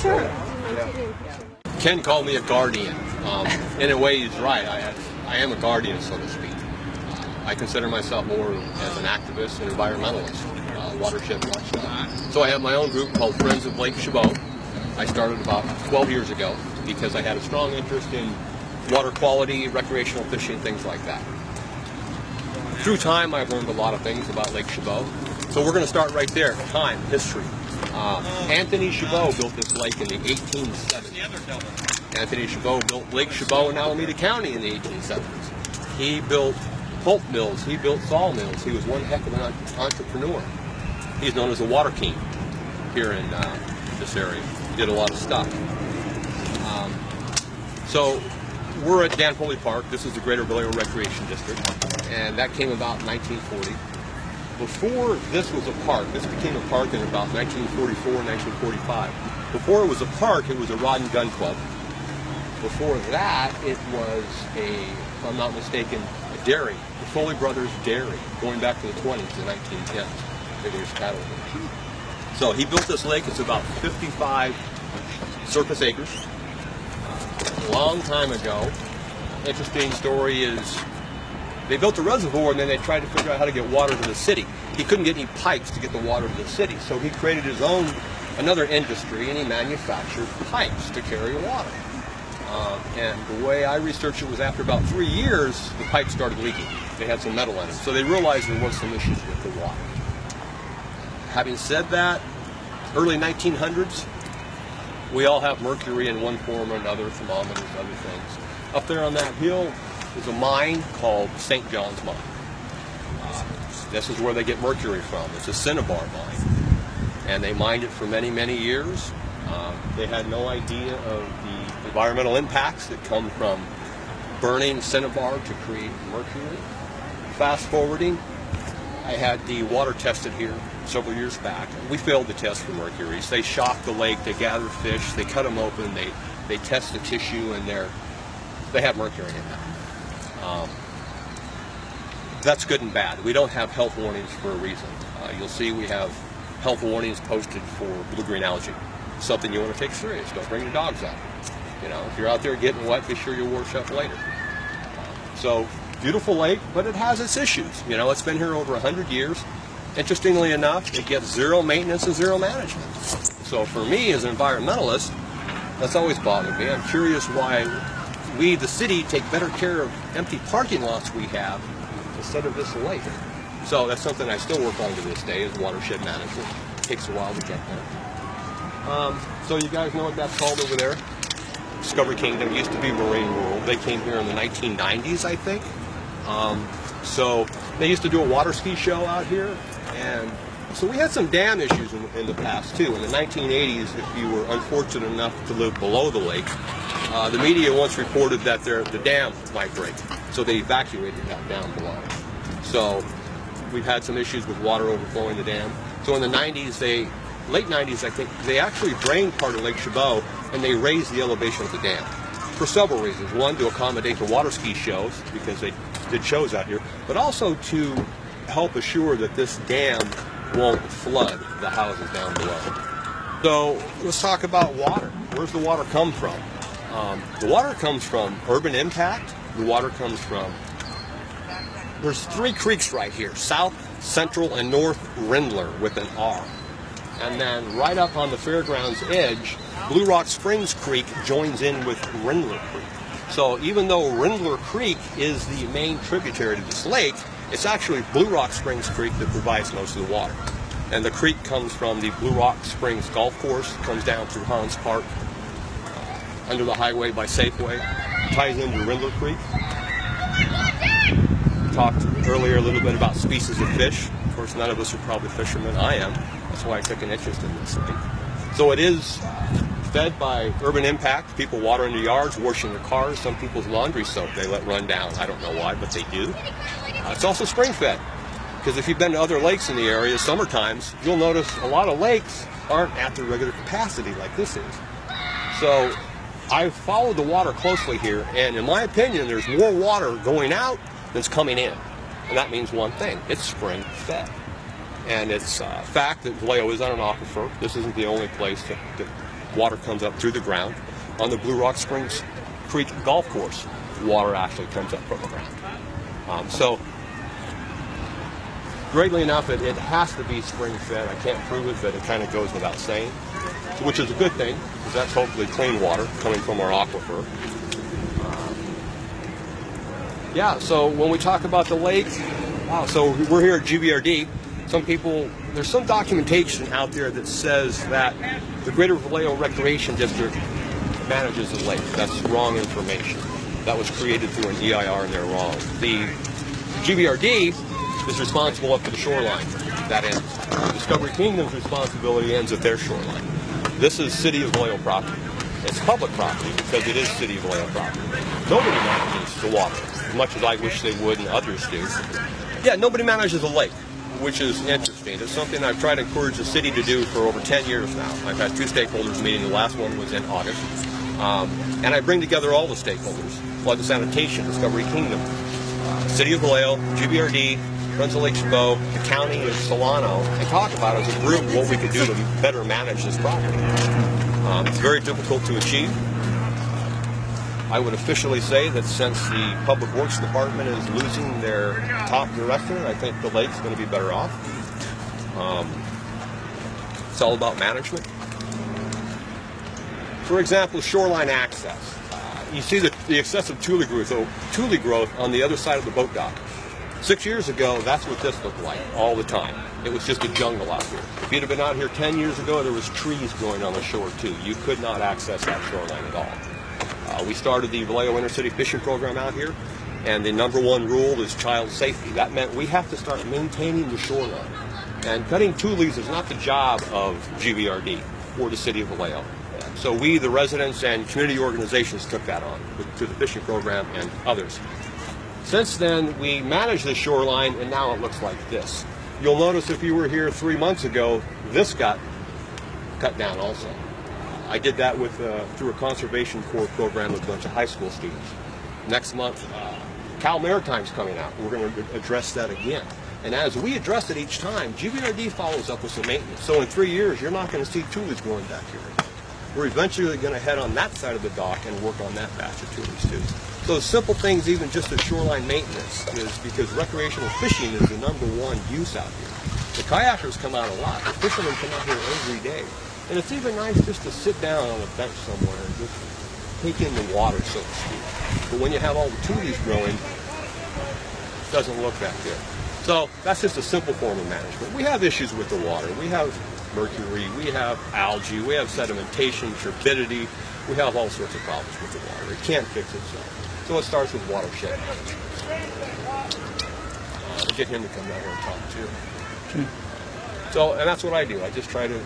Sure. Ken called me a guardian. In a way, he's right. I am a guardian, so to speak. I consider myself more as an activist and environmentalist, watershed watchdog. So I have my own group called Friends of Lake Chabot. I started about 12 years ago because I had a strong interest in water quality, recreational fishing, things like that. Through time, I've learned a lot of things about Lake Chabot. So we're going to start right there, time, history. Anthony Chabot built this lake in the 1870s. Anthony Chabot built Lake Chabot in Alameda County in the 1870s. He built pulp mills, he built sawmills. He was one heck of an entrepreneur. He's known as the water king here in this area. He did a lot of stuff. So we're at Dan Foley Park. This is the Greater Vallejo Recreation District, and that came about in 1940. Before this was a park, this became a park in about 1944, 1945. Before it was a park, it was a rod and gun club. Before that, it was if I'm not mistaken, a dairy, the Foley Brothers Dairy, going back to the 20s, the 1910s. Maybe there's cattle there. So he built this lake. It's about 55 surface acres. A long time ago. Interesting story is they built a reservoir and then they tried to figure out how to get water to the city. He couldn't get any pipes to get the water to the city, so he created his own, another industry, and he manufactured pipes to carry water. And the way I researched it was after about 3 years, the pipes started leaking. They had some metal in them, so they realized there was some issues with the water. Having said that, early 1900s, we all have mercury in one form or another, thermometers, other things. Up there on that hill is a mine called St. John's Mine. This is where they get mercury from. It's a cinnabar mine. And they mined it for many, many years. They had no idea of the environmental impacts that come from burning cinnabar to create mercury. Fast forwarding, I had the water tested here several years back. We failed the test for mercury. So they shock the lake, they gather fish, they cut them open, they test the tissue, and they have mercury in them. That's good and bad. We don't have health warnings for a reason. You'll see we have health warnings posted for blue-green algae. Something you want to take serious. Don't bring your dogs out. You know, if you're out there getting wet, be sure you wash up later. So, beautiful lake, but it has its issues. You know, it's been here over 100 years. Interestingly enough, it gets zero maintenance and zero management. So for me as an environmentalist, that's always bothered me. I'm curious why we, the city, take better care of empty parking lots we have instead of this lake. So that's something I still work on to this day, is watershed management. It takes a while to get there. So you guys know what that's called over there? Discovery Kingdom. Used to be Marine World. They came here in the 1990s, I think. So they used to do a water ski show out here. And so we had some dam issues in the past, too. In the 1980s, if you were unfortunate enough to live below the lake, the media once reported that the dam might break. So they evacuated that down below. So we've had some issues with water overflowing the dam. So in the 90s, late 90s, I think, they actually drained part of Lake Chabot and they raised the elevation of the dam for several reasons. One, to accommodate the water ski shows, because they did shows out here, but also to help assure that this dam won't flood the houses down below. So let's talk about water. Where's the water come from? The water comes from urban impact. The water comes from, there's 3 creeks right here, South, Central, and North Rindler with an R. And then right up on the fairground's edge, Blue Rock Springs Creek joins in with Rindler Creek. So even though Rindler Creek is the main tributary to this lake, it's actually Blue Rock Springs Creek that provides most of the water. And the creek comes from the Blue Rock Springs Golf Course, comes down through Hans Park, under the highway by Safeway, ties into Rindler Creek. We talked earlier a little bit about species of fish. Of course, none of us are probably fishermen. I am. That's why I took an interest in this lake. So it is fed by urban impact. People watering their yards, washing their cars. Some people's laundry soap they let run down. I don't know why, but they do. It's also spring fed. Because if you've been to other lakes in the area, summer times, you'll notice a lot of lakes aren't at their regular capacity like this is. So I've followed the water closely here, and in my opinion, there's more water going out than's coming in. And that means one thing: it's spring fed. And it's a fact that Vallejo is on an aquifer. This isn't the only place that water comes up through the ground. On the Blue Rock Springs Creek Golf Course, water actually comes up from the ground. So, greatly enough, it has to be spring fed. I can't prove it, but it kind of goes without saying, which is a good thing, because that's hopefully clean water coming from our aquifer. Yeah, so when we talk about the lake, wow, so we're here at GBRD. Some people, there's some documentation out there that says that the Greater Vallejo Recreation District manages the lake. That's wrong information. That was created through an EIR and they're wrong. The GBRD is responsible up to the shoreline. That ends. Discovery Kingdom's responsibility ends at their shoreline. This is City of Vallejo property. It's public property because it is City of Vallejo property. Nobody manages the water, as much as I wish they would and others do. Yeah, nobody manages a lake, which is interesting. It's something I've tried to encourage the city to do for over 10 years now. I've had 2 stakeholders meeting. The last one was in August. And I bring together all the stakeholders: Flood and Sanitation, Discovery Kingdom, City of Vallejo, GBRD, Friends of Lake Chabot, the county of Solano, and talk about as a group what we could do to better manage this property. It's very difficult to achieve. I would officially say that since the Public Works Department is losing their top director, I think the lake's going to be better off. It's all about management. For example, shoreline access. You see the excessive tule growth on the other side of the boat dock. 6 years ago, that's what this looked like all the time. It was just a jungle out here. If you'd have been out here 10 years ago, there was trees growing on the shore too. You could not access that shoreline at all. We started the Vallejo Intercity Fishing Program out here, and the #1 rule is child safety. That meant we have to start maintaining the shoreline. And cutting tules is not the job of GBRD or the City of Vallejo. So we, the residents and community organizations, took that on through the fishing program and others. Since then, we managed the shoreline, and now it looks like this. You'll notice if you were here 3 months ago, this got cut down also. I did that with through a Conservation Corps program with a bunch of high school students. Next month, Cal Maritime's coming out. We're going to address that again. And as we address it each time, GBRD follows up with some maintenance. So in 3 years, you're not going to see tules growing back here. We're eventually going to head on that side of the dock and work on that batch of tules too. So simple things, even just the shoreline maintenance, is because recreational fishing is the #1 use out here. The kayakers come out a lot. The fishermen come out here every day. And it's even nice just to sit down on a bench somewhere and just take in the water, so to speak. But when you have all the tules growing, it doesn't look that good. So that's just a simple form of management. We have issues with the water. We have mercury, we have algae, we have sedimentation, turbidity. We have all sorts of problems with the water. It can't fix itself. So it starts with watershed management. We'll get him to come down here and talk too. So, and that's what I do. I just try to,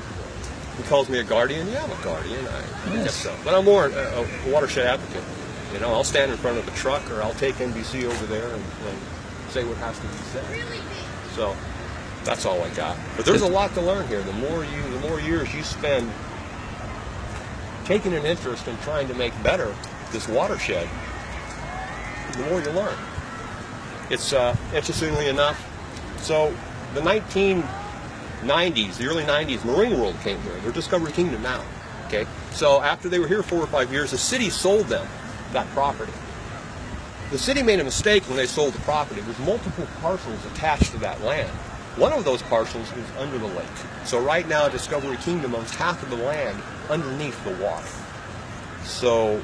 he calls me a guardian. Yeah, I'm a guardian. I guess so. But I'm more a watershed advocate. You know, I'll stand in front of a truck or I'll take NBC over there and say what has to be said. So that's all I got. But there's a lot to learn here. The more years you spend taking an interest in trying to make better this watershed, the more you learn. It's interestingly enough. So the 1990s, the early 90s, Marine World came here. They're Discovery Kingdom now. Okay. So after they were here 4 or 5 years, the city sold them that property. The city made a mistake when they sold the property. There's multiple parcels attached to that land. One of those parcels is under the lake. So right now, Discovery Kingdom owns half of the land underneath the water. So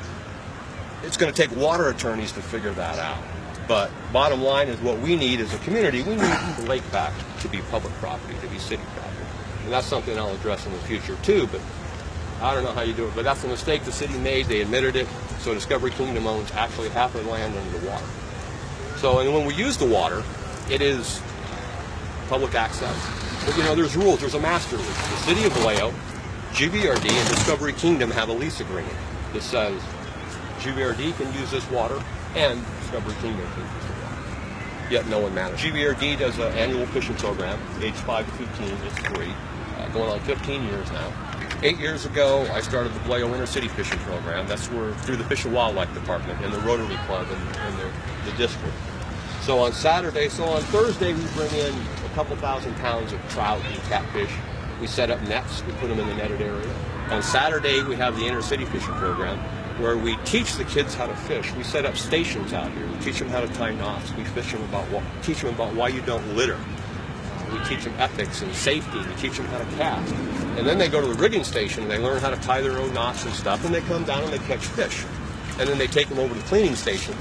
it's going to take water attorneys to figure that out. But bottom line is what we need as a community, we need the lake back to be public property, to be city property. And that's something I'll address in the future too, but I don't know how you do it. But that's a mistake the city made. They admitted it. So Discovery Kingdom owns actually half of the land under the water. So, and when we use the water, it is public access. But you know, there's rules. There's a master lease. The City of Vallejo, GBRD, and Discovery Kingdom have a lease agreement that says GBRD can use this water and Discovery Kingdom can use the water. Yet no one manages. GBRD does an annual fishing program, age 5 to 15. It's free, going on 15 years now. 8 years ago, I started the Vallejo Inner City Fishing Program. That's where, through the Fish and Wildlife Department and the Rotary Club and the district. So on Thursday, we bring in a couple thousand pounds of trout and catfish. We set up nets, we put them in the netted area. On Saturday, we have the Inner City Fishing Program, where we teach the kids how to fish. We set up stations out here. We teach them how to tie knots. We teach them about why you don't litter. We teach them ethics and safety. We teach them how to cast. And then they go to the rigging station and they learn how to tie their own knots and stuff, and they come down and they catch fish. And then they take them over to the cleaning station,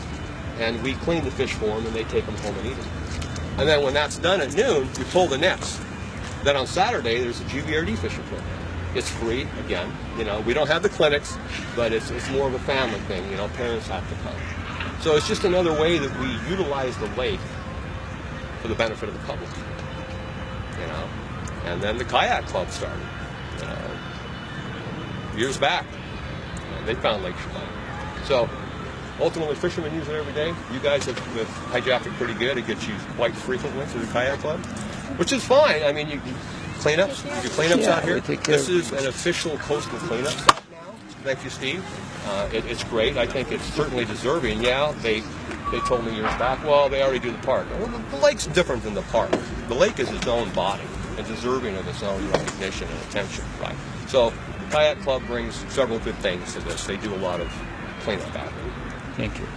and we clean the fish for them, and they take them home and eat them. And then when that's done at noon, we pull the nets. Then on Saturday, there's a GVRD fishing program. It's free, again. You know, we don't have the clinics, but it's more of a family thing. You know, parents have to come. So it's just another way that we utilize the lake for the benefit of the public. You know, and then the Kayak Club started years back. They found Lake Chabot. So ultimately, fishermen use it every day. You guys have hijacked it pretty good. It gets used quite frequently through the Kayak Club, which is fine. I mean, you cleanups, you do cleanups out here. This is an official coastal cleanup stop now. Thank you, Steve. It's great. I think it's certainly deserving. Yeah, they told me years back, well, they already do the park. Well, the lake's different than the park. The lake is its own body and deserving of its own recognition and attention, right? So the Kayak Club brings several good things to this. They do a lot of cleanup out here. Thank you.